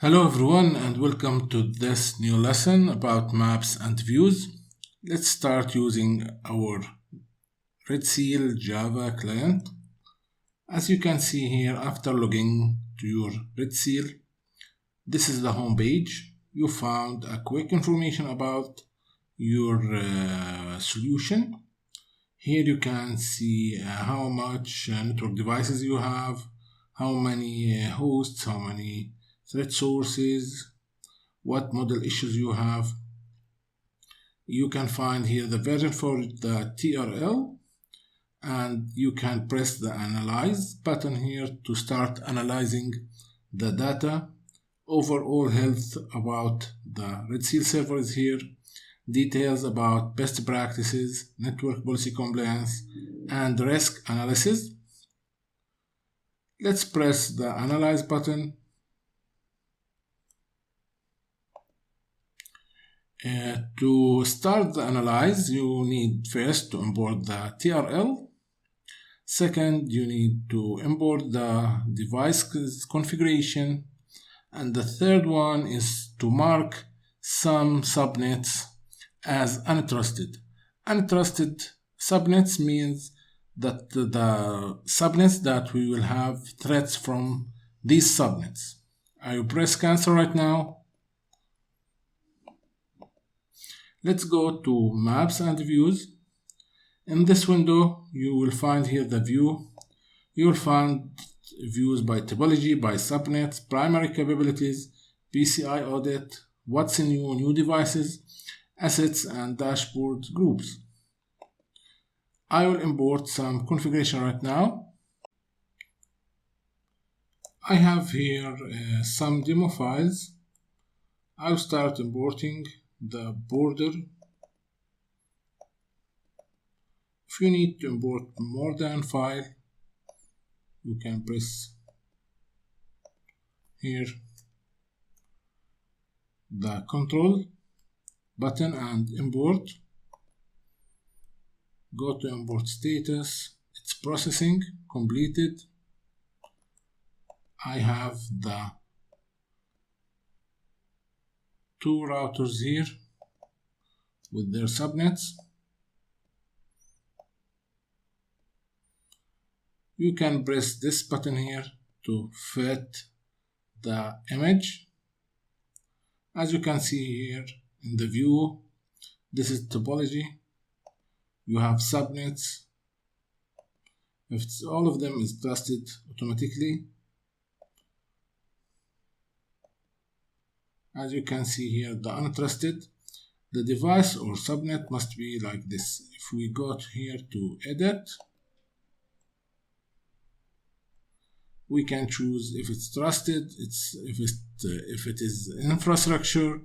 Hello everyone and welcome to this new lesson about maps and views. Let's start using our RedSeal Java client. As you can see here, after logging to your RedSeal, this is the home page. You found a quick information about your solution. Here you can see how much network devices you have, how many hosts, how many threat sources, what model issues you have. You can find here the version for the TRL, and you can press the Analyze button here to start analyzing the data. Overall health about the RedSeal server is here. Details about best practices, network policy compliance, and risk analysis. Let's press the Analyze button. To start the analyze, you need first to import the TRL. Second, you need to import the device configuration. And the third one is to mark some subnets as untrusted. Untrusted subnets means that the subnets that we will have threats from these subnets. I will press cancel right now. Let's go to Maps and Views. In this window, you will find here the view. You will find views by topology, by subnets, primary capabilities, PCI audit, what's in new devices, assets, and dashboard groups. I will import some configuration right now. I have here some demo files. I'll start importing the border. If you need to import more than file, you can press here the control button and import. Go to import status, it's processing, completed. I have the two routers here with their subnets. You can press this button here to fit the image. As you can see here in the view, this is topology. You have subnets. If all of them is trusted automatically. As you can see here, the untrusted, the device or subnet must be like this. If we go here to edit, we can choose if it's trusted, if it is infrastructure,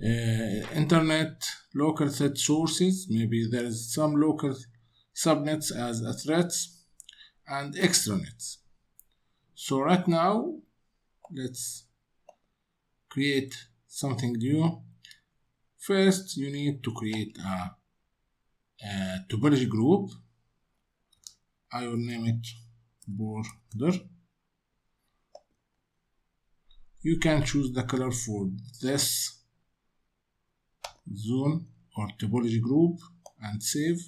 internet, local threat sources. Maybe there is some local subnets as a threats, and extranets. So right now, let's create something new. First, you need to create a topology group. I will name it border. You can choose the color for this zone or topology group and save.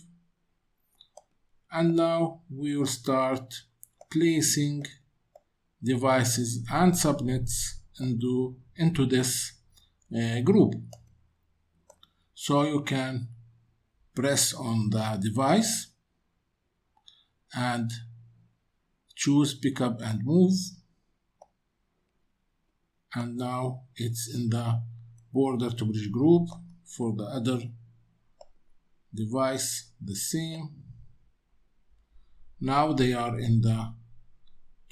And now we will start placing devices and subnets into this group. So you can press on the device and choose pick up and move, and now it's in the border topology group. For the other device, the same. Now they are in the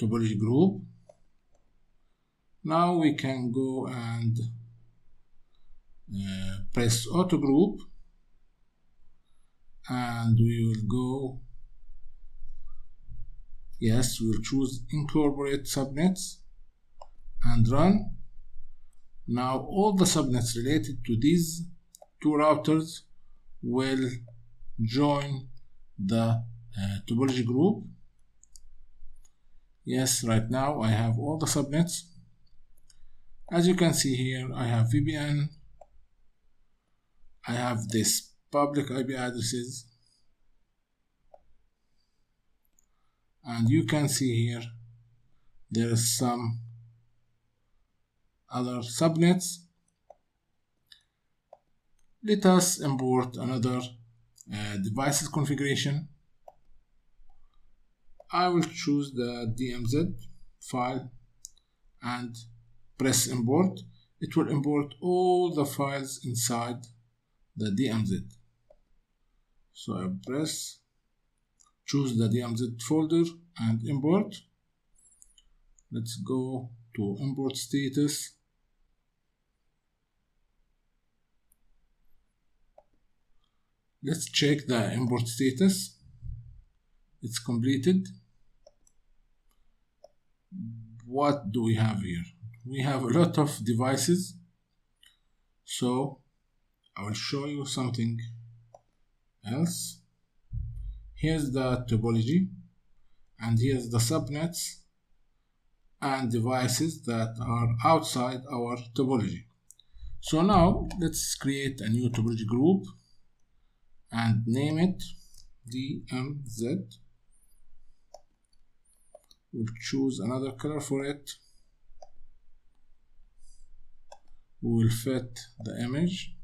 topology group. Now we can go and press auto group, and we will go, yes, we'll choose incorporate subnets and run. Now all the subnets related to these two routers will join the topology group. Yes, right now I have all the subnets. As you can see here, I have VPN, I have this public IP addresses, and you can see here there is some other subnets. Let us import another devices configuration. I will choose the DMZ file and press import. It will import all the files inside the DMZ. So I choose the DMZ folder and import. Let's go to import status. Let's check the import status. It's completed. What do we have here? We have a lot of devices. So I will show you something else. Here's the topology, and here's the subnets and devices that are outside our topology. So now let's create a new topology group and name it DMZ. We'll choose another color for it. We will fit the image.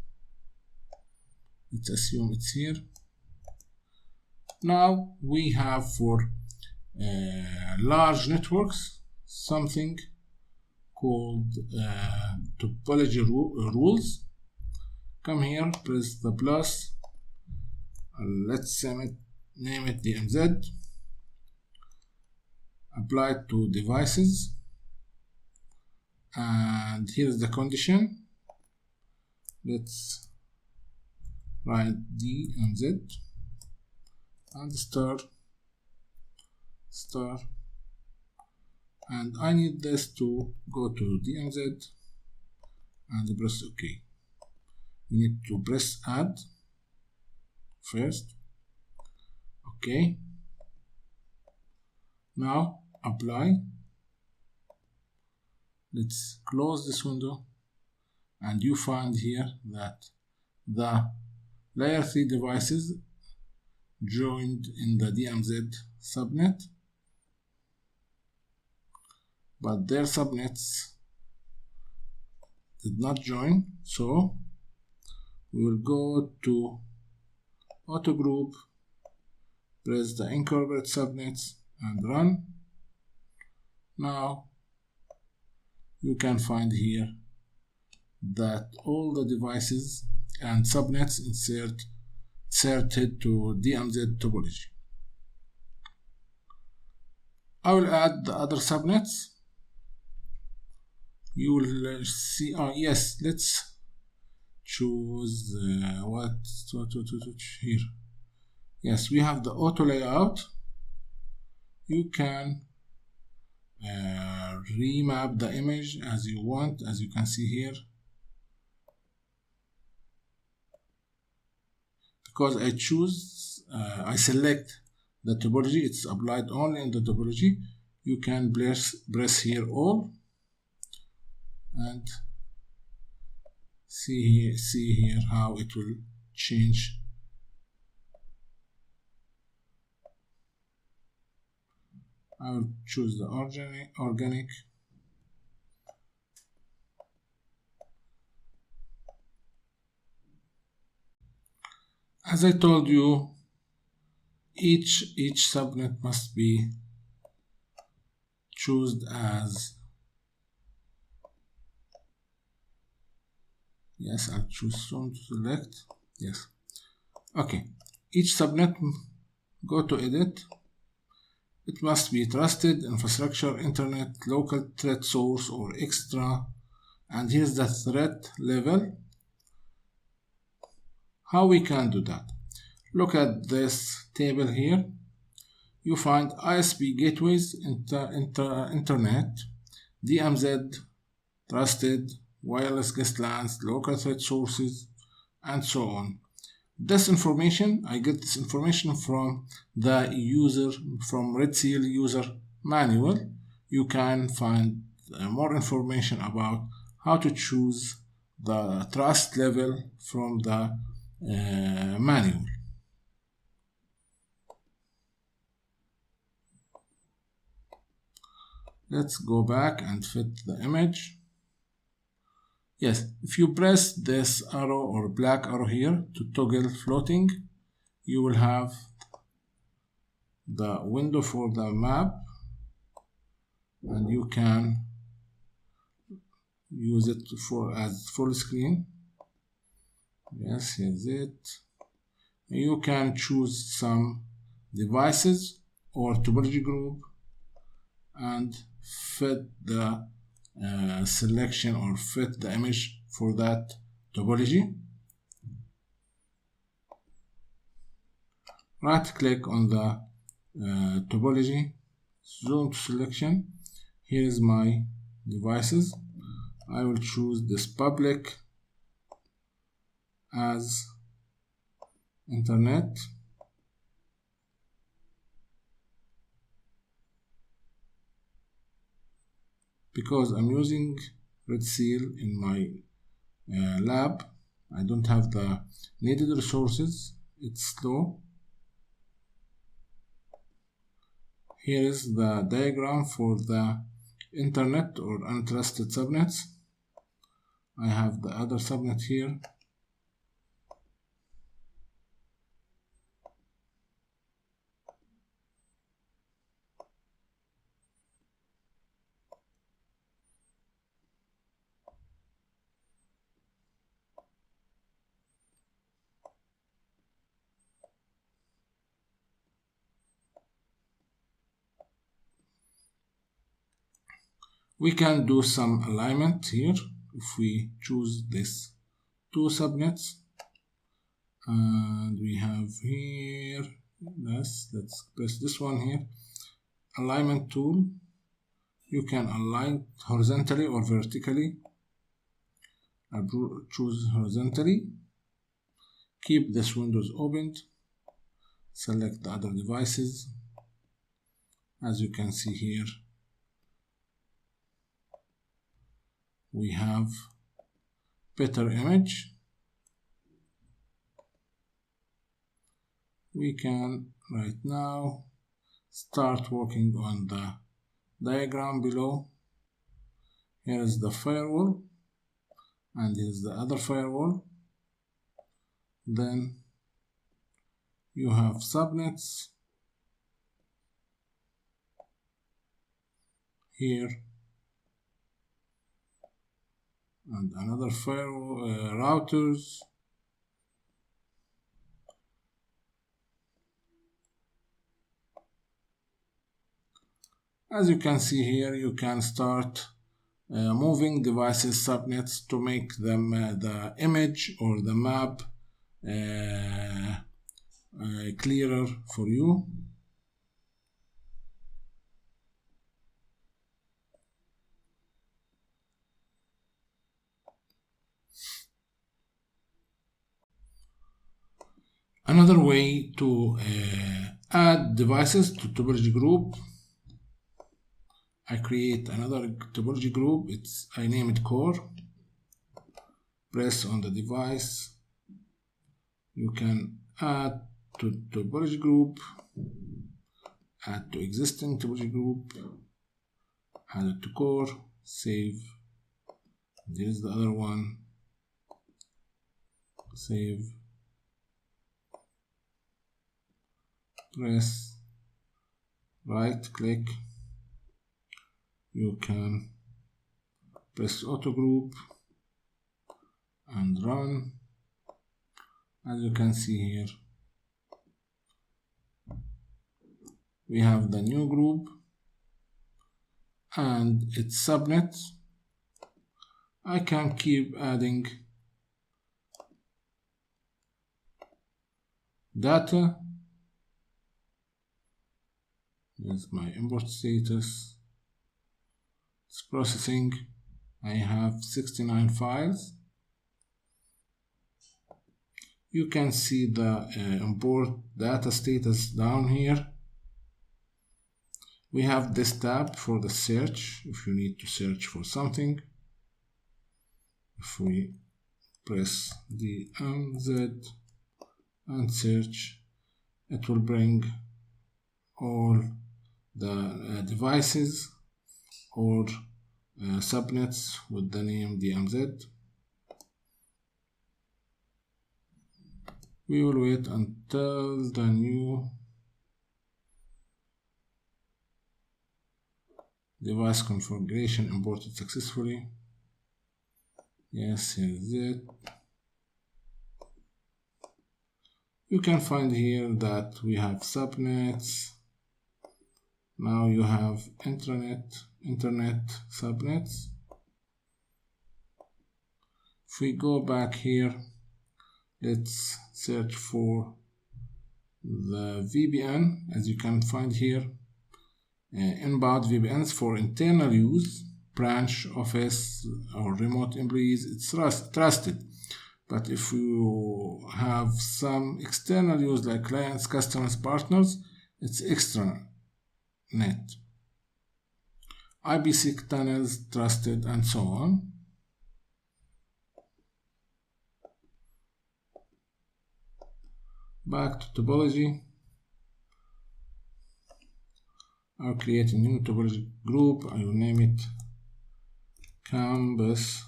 Let's assume it's here. Now we have for large networks something called topology rules. Come here, press the plus. Let's name it DMZ. Apply it to devices, and here's the condition. Let's write DMZ and star, and I need this to go to DMZ and press OK. We need to press add first. OK. Now apply. Let's close this window, and you find here that the layer 3 devices joined in the DMZ subnet, but their subnets did not join. So we will go to auto group, press the incorporate subnets and run. Now you can find here that all the devices and subnets inserted to DMZ topology. I will add the other subnets. You will see, yes, let's choose what here. Yes, we have the auto layout. You can remap the image as you want, as you can see here. Because I select the topology, it's applied only in the topology. You can press here all and see here how it will change. I will choose the organic. As I told you, each subnet must be chosen as, yes, I'll choose soon to select, yes. Okay, each subnet, go to edit. It must be trusted infrastructure, internet, local threat source, or extra. And here's the threat level. How we can do that? Look at this table here. You find ISP gateways, internet, DMZ, trusted, wireless guest LANs, local threat sources, and so on. This information, I get this information from the from RedSeal user manual. You can find more information about how to choose the trust level from the manual. Let's go back and fit the image. Yes, if you press this arrow or black arrow here to toggle floating, you will have the window for the map, and you can use it as full screen. Yes, here's it. You can choose some devices or topology group and fit the selection or fit the image for that topology. Right click on the topology, zoom to selection. Here is my devices. I will choose this public as internet. Because I'm using RedSeal in my lab, I don't have the needed resources. It's slow. Here is the diagram for the internet or untrusted subnets. I have the other subnet here. We can do some alignment here if we choose this two subnets, and we have here, let's press this one here, alignment tool. You can align horizontally or vertically. I choose horizontally. Keep this windows opened. Select the other devices. As you can see here, we have better image. We can right now start working on the diagram below. Here is the firewall, and here is the other firewall. Then you have subnets here, and another firewall, routers. As you can see here, you can start moving devices subnets to make them the image or the map clearer for you. Another way to add devices to topology group, I create another topology group. I name it core. Press on the device. You can add to topology group, add to existing topology group, add it to core, save. There is the other one. Save. Press right click. You can press auto group and run. As you can see here, we have the new group and its subnets. I can keep adding data. Here's my import status. It's processing. I have 69 files. You can see the import data status down here. We have this tab for the search if you need to search for something. If we press the MZ and search, it will bring all the devices or subnets with the name DMZ. We will wait until the new device configuration imported successfully. Yes, here is it. You can find here that we have subnets. Now you have internet subnets. If we go back here, let's search for the VPN. As you can find here, inbound VPNs for internal use, branch, office, or remote employees, it's trusted. But if you have some external use like clients, customers, partners, it's extranet. IPsec tunnels, trusted, and so on. Back to topology. I'll create a new topology group. I will name it Campus.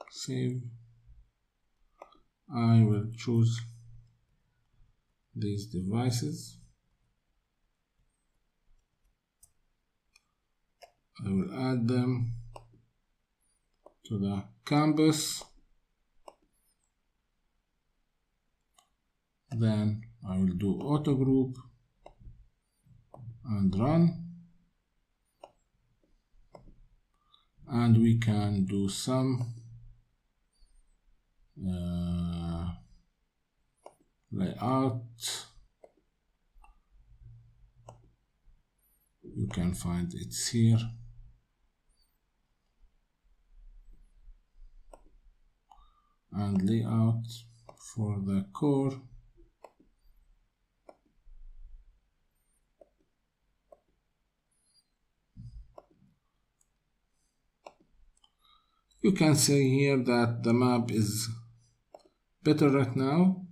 Save. I will choose these devices. I will add them to the campus. Then I will do auto group and run. And we can do some layout. You can find it's here. And layout for the core. You can see here that the map is better right now.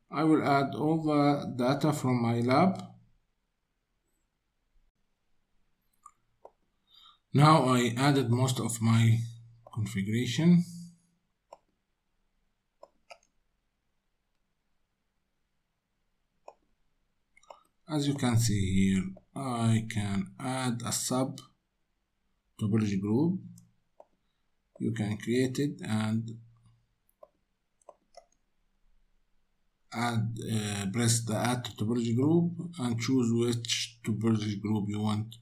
I will add all the data from my lab. Now I added most of my configuration. As you can see here, I can add a sub topology group. You can create it and press the add to topology group and choose which topology group you want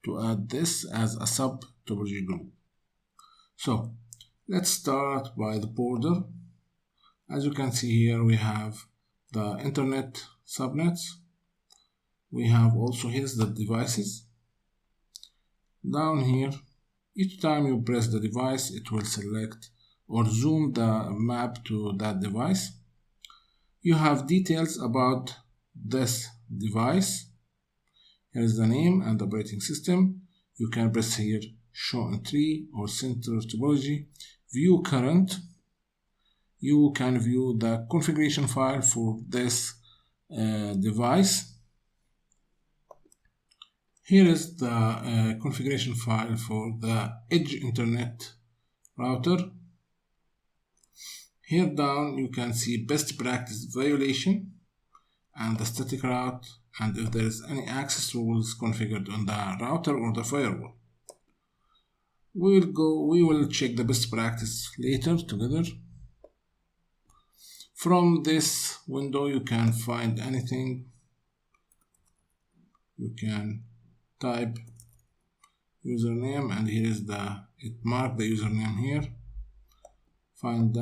to add this as a sub topology group. So let's start by the border. As you can see here, we have the internet subnets. We have also here's the devices. Down here, each time you press the device, it will select or zoom the map to that device. You have details about this device. Here is the name and operating system. You can press here show in tree or center topology. View current. You can view the configuration file for this device. Here is the configuration file for the edge internet router. Here down you can see best practice violation and the static route, and if there is any access rules configured on the router or the firewall. We will check the best practice later together. From this window you can find anything. You can type username and here is it marked the username here. Find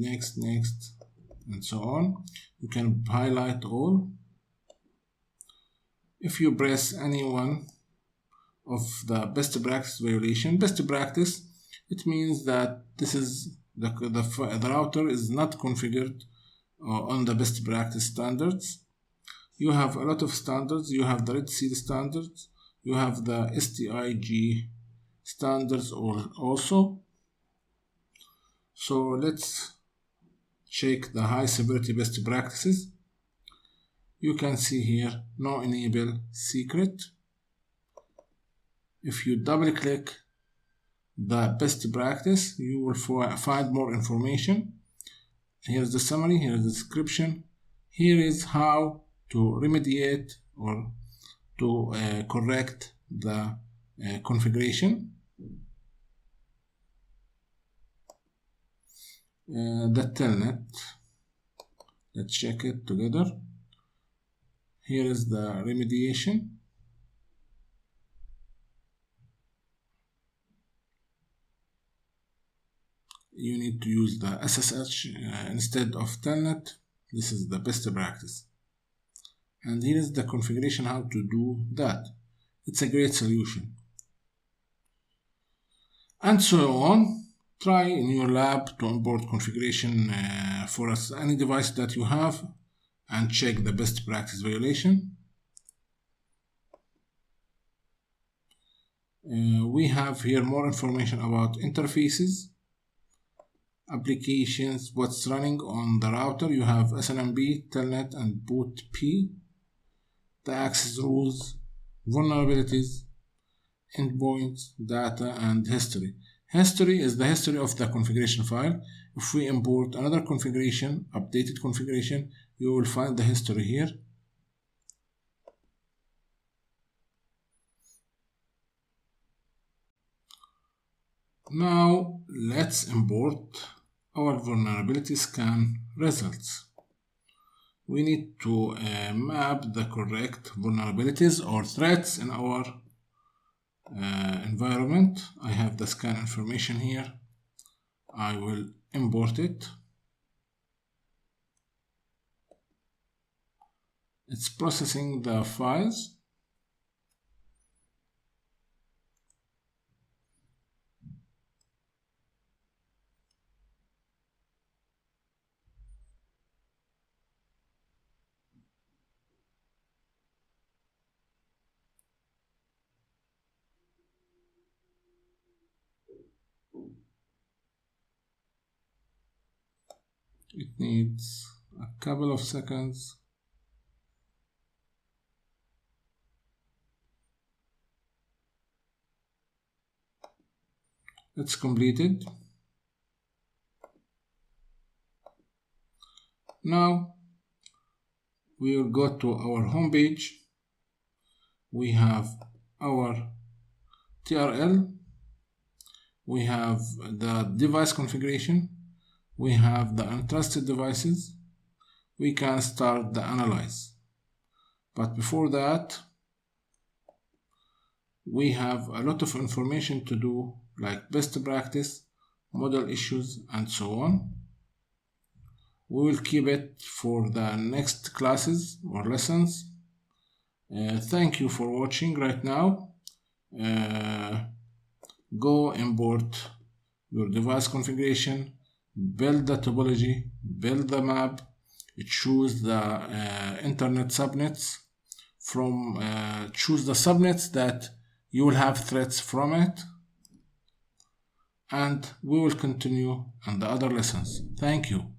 next, and so on. You can highlight all. If you press any one of the best practice violation, best practice, it means that this is the router is not configured on the best practice standards. You have a lot of standards. You have the RedSeal standards. You have the STIG standards also. So let's check the high severity best practices. You can see here no enable secret. If you double click the best practice, you will find more information. Here's the summary, here's the description, here is how to remediate or to correct the configuration. The telnet, let's check it together. Here is the remediation. You need to use the SSH instead of telnet. This is the best practice. And here is the configuration how to do that. It's a great solution. And so on. Try in your lab to import configuration for any device that you have and check the best practice violation. We have here more information about interfaces, applications, what's running on the router. You have SNMP, Telnet, and Boot P, the access rules, vulnerabilities, endpoints, data, and history. History is the history of the configuration file. If we import another configuration, updated configuration, you will find the history here. Now let's import our vulnerability scan results. We need to map the correct vulnerabilities or threats in our environment. I have the scan information here. I will import it. It's processing the files. It needs a couple of seconds. It's completed. Now we will go to our home page. We have our TRL. We have the device configuration. We have the untrusted devices. We can start the analyze. But before that, we have a lot of information to do, like best practice, model issues, and so on. We will keep it for the next classes or lessons. Thank you for watching right now. Go import your device configuration, build the topology, build the map, choose the internet subnets from, choose the subnets that you will have threats from it, and we will continue on the other lessons. Thank you.